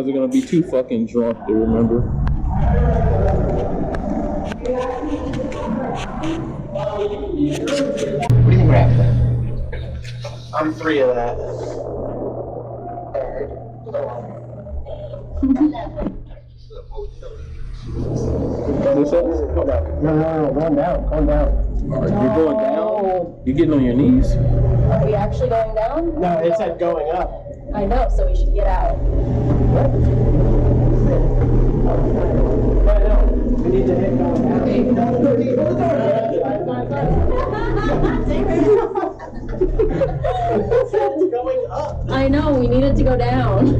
guys are gonna be too fucking drunk to remember. What do you think we're after? I'm 3 of that. What's up? No, going down, going down. You're going down? You getting on your knees? Are we actually going down? No, it said going up. I know, so we should get out. What? We need to hit going down. Going up. I know, we needed to go down.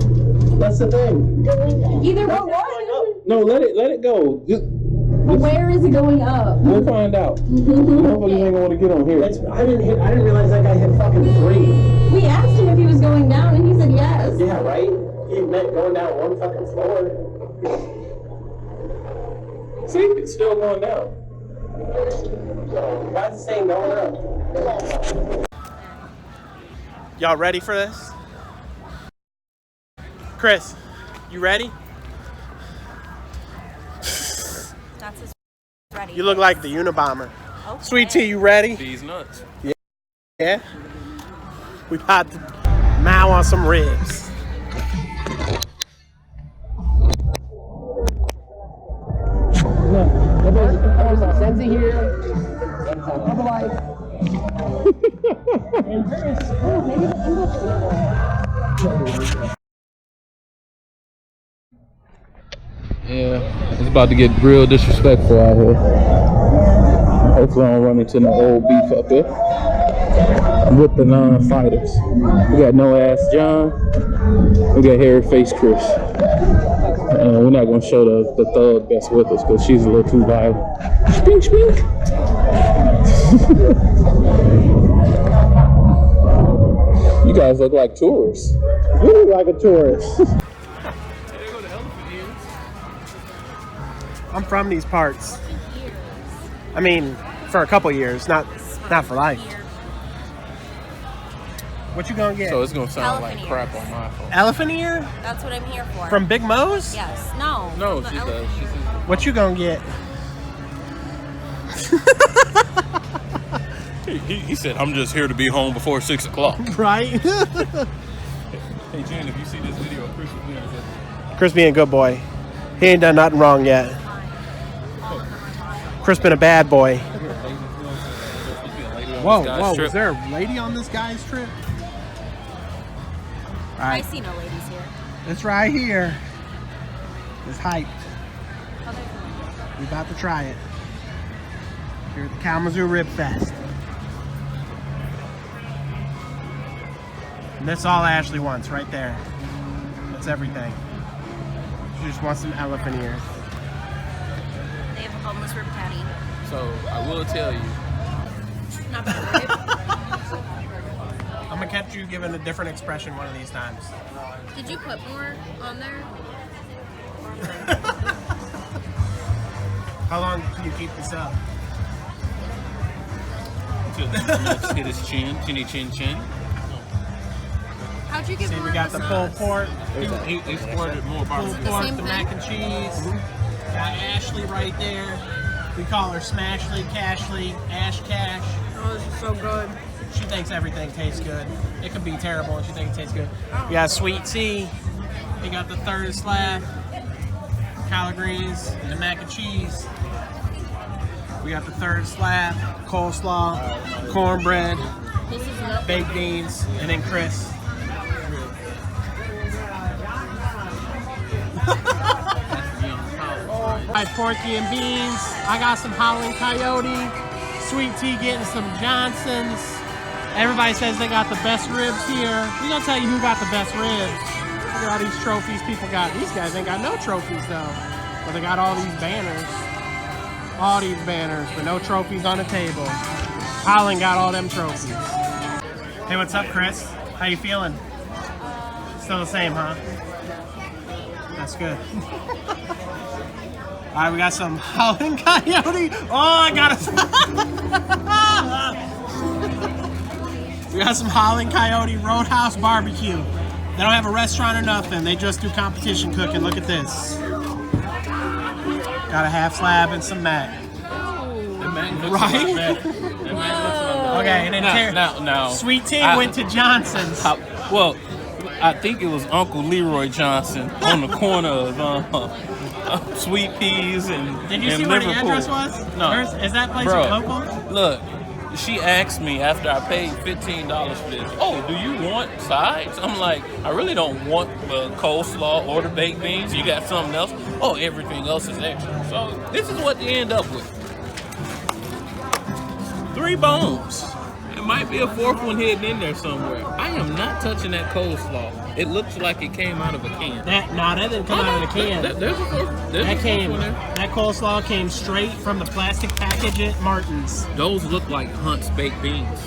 That's the thing. Either way. No, let it go. But where is it going up? We'll find out. Motherfuckers ain't gonna want to get on here. I didn't realize that guy hit fucking 3. We asked him if he was going down and he said yes. Yeah, right? He meant going down one fucking floor. See, it's still going down. Why is it saying going up? Y'all ready for this? Chris, you ready? That's as ready. You look like the Unabomber. Okay. Sweet Tea, you ready? These nuts. Yeah? We about to mow on some ribs. Sensi here. Double life. And Chris. Oh, maybe the English. Yeah, it's about to get real disrespectful out here. Hopefully I don't run into no old beef up there with the non-fighters. We got No Ass John. We got Hairy Face Chris. We're not gonna show the thug that's with us because she's a little too violent. Spink, spink. You guys look like tourists. You look like a tourist. I'm from these parts. I mean, for a couple years, not for life. What you gonna get? So it's gonna sound Elephant like crap on my phone. Elephant ear? That's what I'm here for. From Big Mo's? Yes. No. No, from the she does. elephant She ear. says, What you gonna get? he said, I'm just here to be home before 6 o'clock. Right? Hey, Jen, if you see this video of Chris being good. Chris being a good boy. He ain't done nothing wrong yet. Chris been a bad boy. Whoa, was there a lady on this guy's trip? All I right, see no ladies here. it's right here. It's hyped. Oh, there's one. We about to try it. Here at the Kalamazoo Ribfest. And that's all Ashley wants right there. That's everything. She just wants some elephant ears. They have a boneless rib patty. So I will tell you, Not bad, right? I'm gonna catch you giving a different expression one of these times. Did you put more on there? How long can you keep this up? let's hit his chin, chin. How'd you get See, more we got of the the pulled sauce? pork, He squirted more pulled barbecue. pork, same the thing? mac and cheese. Got Ashley right there. We call her Smashly, Cashly, Ash Cash. Oh, this is so good. She thinks everything tastes good. It could be terrible and she thinks it tastes good. We got Sweet Tea. We got the third slab. Collard greens and the mac and cheese. We got the third slab, coleslaw, cornbread, This is nothing. baked beans, and then Chris. I porky and beans. I got some Howling Coyote. Sweet Tea getting some Johnsons. Everybody says they got the best ribs here. We're gonna tell you who got the best ribs. Look at all these trophies people got. These guys ain't got no trophies though. But they got all these banners. All these banners, but no trophies on the table. Howling got all them trophies. Hey, what's up, Chris? How you feeling? Still the same, huh? That's good. All right, we got some Howling Coyote. Oh, I got it. We got some Howling Coyote Roadhouse Barbecue. They don't have a restaurant or nothing. They just do competition cooking. Look at this. Got a half slab and some mac. Right? Okay, and then now, Sweet Tea went to Johnson's. Well, I think it was Uncle Leroy Johnson on the corner of Sweet Peas and Did you see Liverpool. where the address was? No. Is that place Bro, local? Look, she asked me after I paid $15 for this, oh, do you want sides? I'm like, I really don't want the coleslaw or the baked beans. You got something else? Oh, everything else is extra. So this is what you end up with. 3 bones. There might be a 4th one hidden in there somewhere. I am not touching that coleslaw. It looks like it came out of a can. That didn't come out of the can. There's a 4th. That coleslaw came straight from the plastic package at Martin's. Those look like Hunt's baked beans.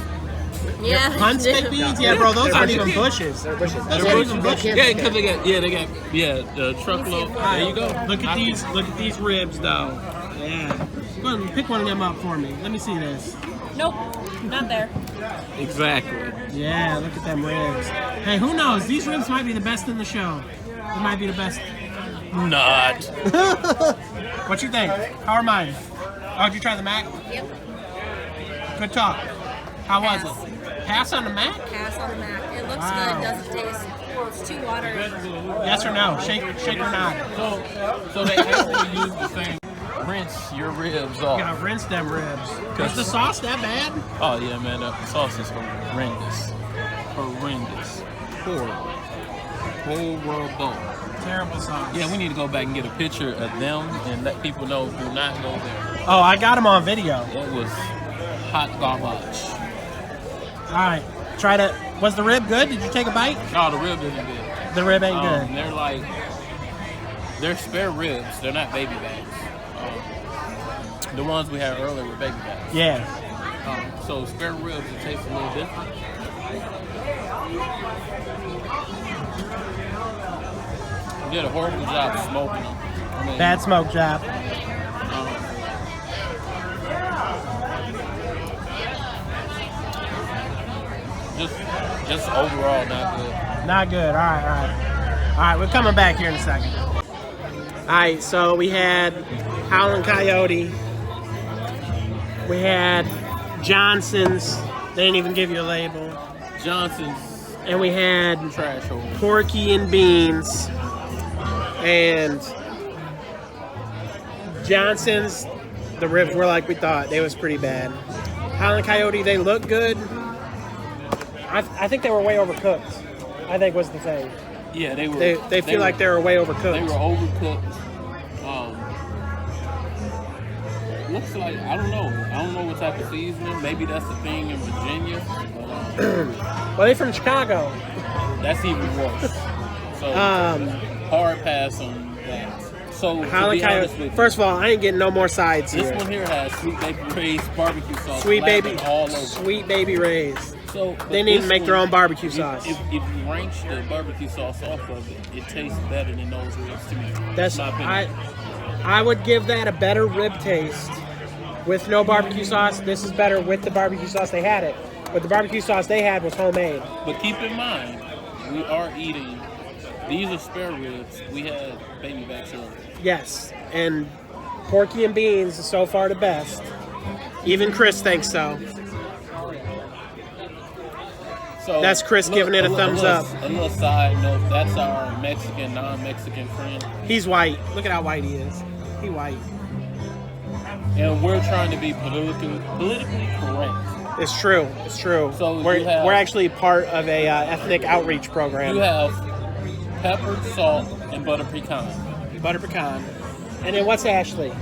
Yeah. Hunt's baked beans? Yeah, bro, those aren't even bushes. They're bushes. They're bushes. Yeah, because they got the truckload. There you go. Look at these ribs though. Yeah. Go ahead and pick one of them up for me. Let me see this. Nope, not there. Exactly. Yeah, look at them ribs. Hey, who knows? These ribs might be the best in the show. It might be the best. Not. What you think? How are mine? Oh, did you try the mac? Yep. Good talk. How was Pass. it? Pass on the mac? Pass on the mac. It looks Wow. good. Doesn't taste. It's too watery. Yes or no? Shake or nod? So they actually use the same. Rinse your ribs off. You gotta rinse them ribs. Is the sauce that bad? Oh yeah, man, the sauce is horrendous. Horrible. Horrible. Terrible sauce. Yeah, we need to go back and get a picture of them and let people know do not go there. Oh, I got them on video. It was hot garbage. All right, try to. Was the rib good? Did you take a bite? No, the rib isn't good. The rib ain't good. They're spare ribs. They're not baby bags. The ones we had earlier were baby bags. Yeah. So spare ribs, it tastes a little different. We did a horrible job smoking them. I mean, Bad smoke job. Just overall not good. Not good. All right. We're coming back here in a second. All right, so we had Howlin' Coyote. We had Johnson's. They didn't even give you a label. Johnson's And we had trash hole. Porky and Beans. And Johnson's, the ribs were like we thought. They was pretty bad. Howlin' Coyote, they look good. I think they were way overcooked, I think was the thing. Yeah, they were. They feel like they were way overcooked. They were overcooked. Looks like I don't know what type of seasoning. Maybe that's the thing in Virginia. Well, they're from Chicago. That's even worse. So hard pass on that. So to Howlin' be honest Coyote. with First of all, I ain't getting no more sides you, here. this one here has Sweet Baby Ray's barbecue sauce. Sweet baby, all over. Sweet Baby Ray's. So but They need to this make their one, own barbecue sauce. If you wrench the barbecue sauce off of it, it tastes better than those ribs to me. That's my opinion. I would give that a better rib taste with no barbecue sauce. This is better with the barbecue sauce. They had it, but the barbecue sauce they had was homemade. But keep in mind, we are eating. These are spare ribs. We had baby backs earlier. Yes, and Porky and Beans is so far the best. Even Chris thinks so. So That's Chris giving it a thumbs up. A little side note, that's our Mexican, non-Mexican friend. He's white. Look at how white he is. He white. And we're trying to be politically correct. It's true. It's true. So we're you have- we're actually part of a ethnic outreach program. You have pepper, salt, and butter pecan. Butter pecan. And then what's Ashley?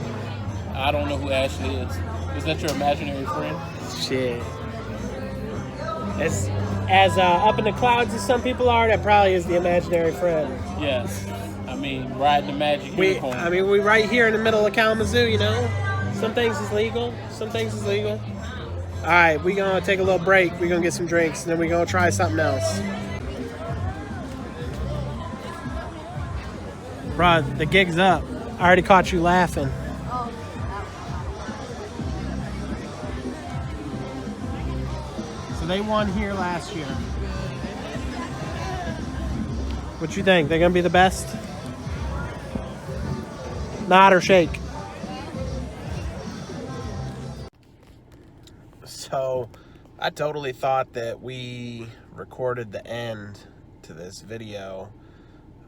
I don't know who Ashley is. Is that your imaginary friend? Shit. As up in the clouds as some people are, that probably is the imaginary friend. Yes. I mean, riding the magic unicorn. We right here in the middle of Kalamazoo, you know? Some things is legal, some things is legal. All right, we're going to take a little break. We're going to get some drinks, and then we're going to try something else. Bruh, the gig's up. I already caught you laughing. So they won here last year. What you think? They gonna be the best? Nod or shake. So, I totally thought that we recorded the end to this video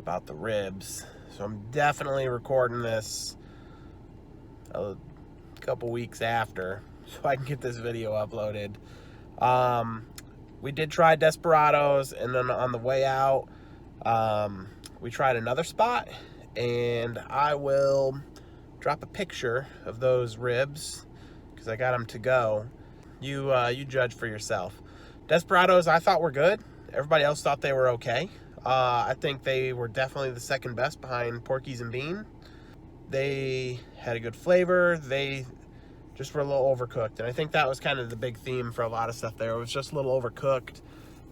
about the ribs. So I'm definitely recording this a couple weeks after so I can get this video uploaded. We did try Desperados, and then on the way out, we tried another spot, and I will drop a picture of those ribs because I got them to go. You judge for yourself. Desperados I thought were good. Everybody else thought they were okay. I think they were definitely the second best behind Porky's and Bean. They had a good flavor. They just were a little overcooked. And I think that was kind of the big theme for a lot of stuff there. It was just a little overcooked.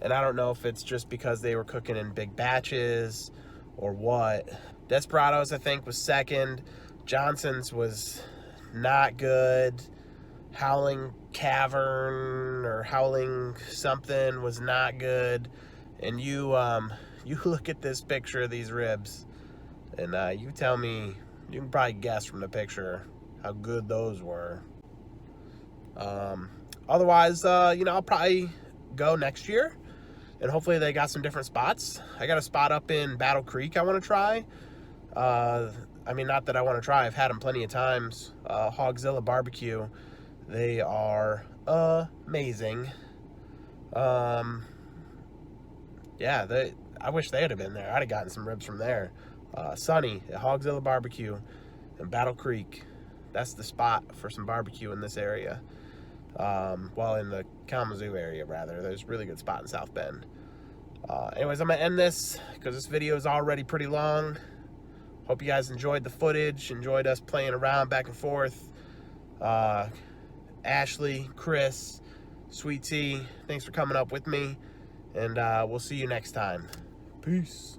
And I don't know if it's just because they were cooking in big batches or what. Desperados, I think, was second. Johnson's was not good. Howling Cavern or Howling something was not good. And you look at this picture of these ribs, and you tell me, you can probably guess from the picture how good those were. Otherwise, I'll probably go next year, and hopefully they got some different spots. I got a spot up in Battle Creek I want to try. I mean, not that I want to try. I've had them plenty of times. Hogzilla Barbecue. They are amazing. Yeah, I wish they had been there. I'd have gotten some ribs from there. Sunny at Hogzilla Barbecue in Battle Creek. That's the spot for some barbecue in this area. Well, in the Kalamazoo area, rather. There's a really good spot in South Bend. Anyways, I'm going to end this because this video is already pretty long. Hope you guys enjoyed the footage, enjoyed us playing around back and forth. Ashley, Chris, Sweet Tea, thanks for coming up with me. And we'll see you next time. Peace.